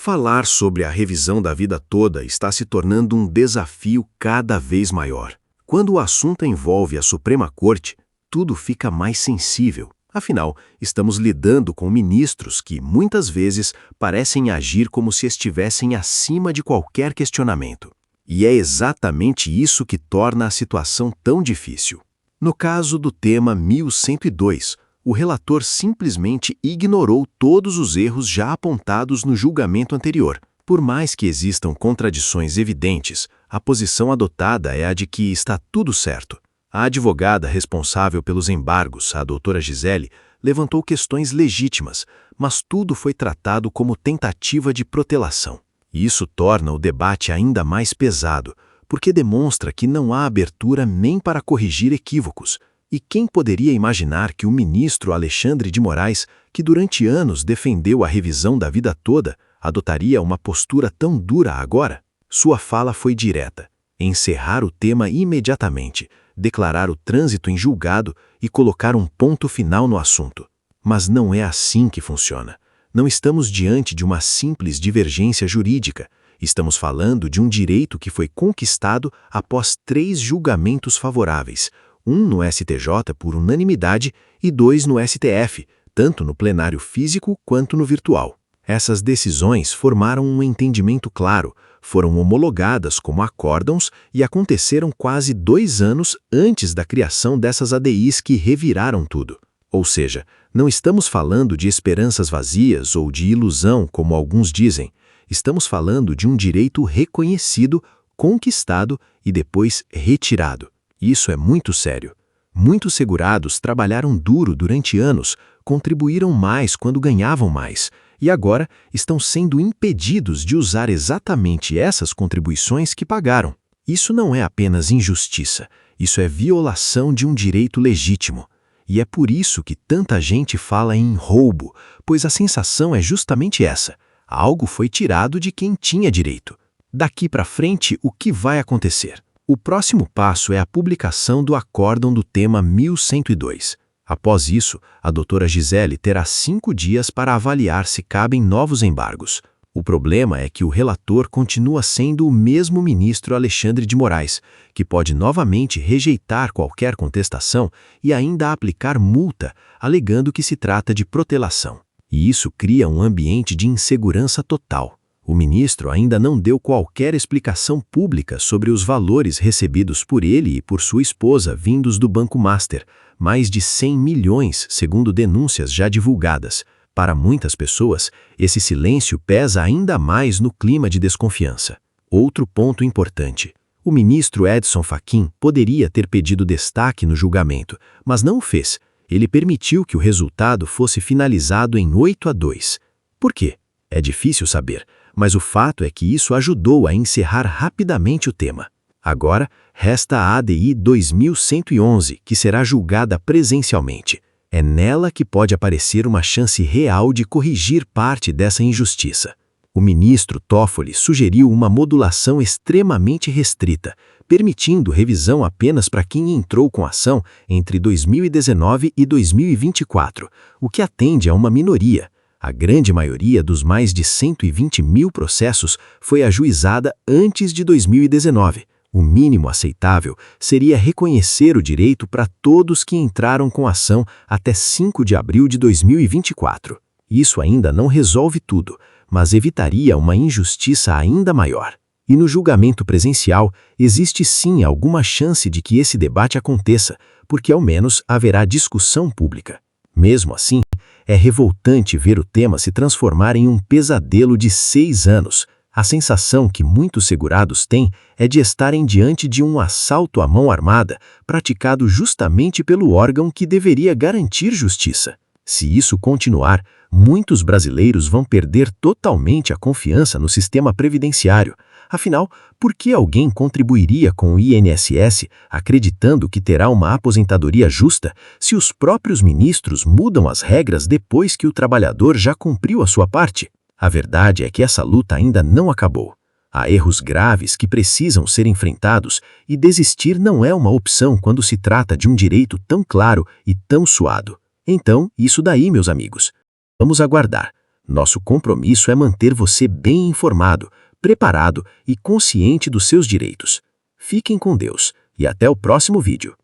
Falar sobre a revisão da vida toda está se tornando um desafio cada vez maior. Quando o assunto envolve a Suprema Corte, tudo fica mais sensível. Afinal, estamos lidando com ministros que, muitas vezes, parecem agir como se estivessem acima de qualquer questionamento. E é exatamente isso que torna a situação tão difícil. No caso do tema 1102, o relator simplesmente ignorou todos os erros já apontados no julgamento anterior. Por mais que existam contradições evidentes, a posição adotada é a de que está tudo certo. A advogada responsável pelos embargos, a doutora Gisele, levantou questões legítimas, mas tudo foi tratado como tentativa de protelação. Isso torna o debate ainda mais pesado, porque demonstra que não há abertura nem para corrigir equívocos. E quem poderia imaginar que o ministro Alexandre de Moraes, que durante anos defendeu a revisão da vida toda, adotaria uma postura tão dura agora? Sua fala foi direta: encerrar o tema imediatamente, declarar o trânsito em julgado e colocar um ponto final no assunto. Mas não é assim que funciona. Não estamos diante de uma simples divergência jurídica. Estamos falando de um direito que foi conquistado após 3 julgamentos favoráveis, um no STJ por unanimidade e 2 no STF, tanto no plenário físico quanto no virtual. Essas decisões formaram um entendimento claro, foram homologadas como acórdãos e aconteceram quase 2 anos antes da criação dessas ADIs que reviraram tudo. Ou seja, não estamos falando de esperanças vazias ou de ilusão, como alguns dizem. Estamos falando de um direito reconhecido, conquistado e depois retirado. Isso é muito sério. Muitos segurados trabalharam duro durante anos, contribuíram mais quando ganhavam mais, e agora estão sendo impedidos de usar exatamente essas contribuições que pagaram. Isso não é apenas injustiça, isso é violação de um direito legítimo. E é por isso que tanta gente fala em roubo, pois a sensação é justamente essa: algo foi tirado de quem tinha direito. Daqui para frente, o que vai acontecer? O próximo passo é a publicação do acórdão do tema 1102. Após isso, a doutora Gisele terá 5 dias para avaliar se cabem novos embargos. O problema é que o relator continua sendo o mesmo ministro Alexandre de Moraes, que pode novamente rejeitar qualquer contestação e ainda aplicar multa, alegando que se trata de protelação. E isso cria um ambiente de insegurança total. O ministro ainda não deu qualquer explicação pública sobre os valores recebidos por ele e por sua esposa vindos do Banco Master, mais de 100 milhões, segundo denúncias já divulgadas. Para muitas pessoas, esse silêncio pesa ainda mais no clima de desconfiança. Outro ponto importante: o ministro Edson Fachin poderia ter pedido destaque no julgamento, mas não o fez. Ele permitiu que o resultado fosse finalizado em 8-2. Por quê? É difícil saber, mas o fato é que isso ajudou a encerrar rapidamente o tema. Agora, resta a ADI 2111, que será julgada presencialmente. É nela que pode aparecer uma chance real de corrigir parte dessa injustiça. O ministro Toffoli sugeriu uma modulação extremamente restrita, permitindo revisão apenas para quem entrou com ação entre 2019 e 2024, o que atende a uma minoria. A grande maioria dos mais de 120 mil processos foi ajuizada antes de 2019. O mínimo aceitável seria reconhecer o direito para todos que entraram com ação até 5 de abril de 2024. Isso ainda não resolve tudo, mas evitaria uma injustiça ainda maior. E no julgamento presencial, existe sim alguma chance de que esse debate aconteça, porque ao menos haverá discussão pública. Mesmo assim, é revoltante ver o tema se transformar em um pesadelo de 6 anos. A sensação que muitos segurados têm é de estarem diante de um assalto à mão armada, praticado justamente pelo órgão que deveria garantir justiça. Se isso continuar, muitos brasileiros vão perder totalmente a confiança no sistema previdenciário. Afinal, por que alguém contribuiria com o INSS acreditando que terá uma aposentadoria justa se os próprios ministros mudam as regras depois que o trabalhador já cumpriu a sua parte? A verdade é que essa luta ainda não acabou. Há erros graves que precisam ser enfrentados e desistir não é uma opção quando se trata de um direito tão claro e tão suado. Então, isso daí, meus amigos. Vamos aguardar. Nosso compromisso é manter você bem informado, preparado e consciente dos seus direitos. Fiquem com Deus e até o próximo vídeo.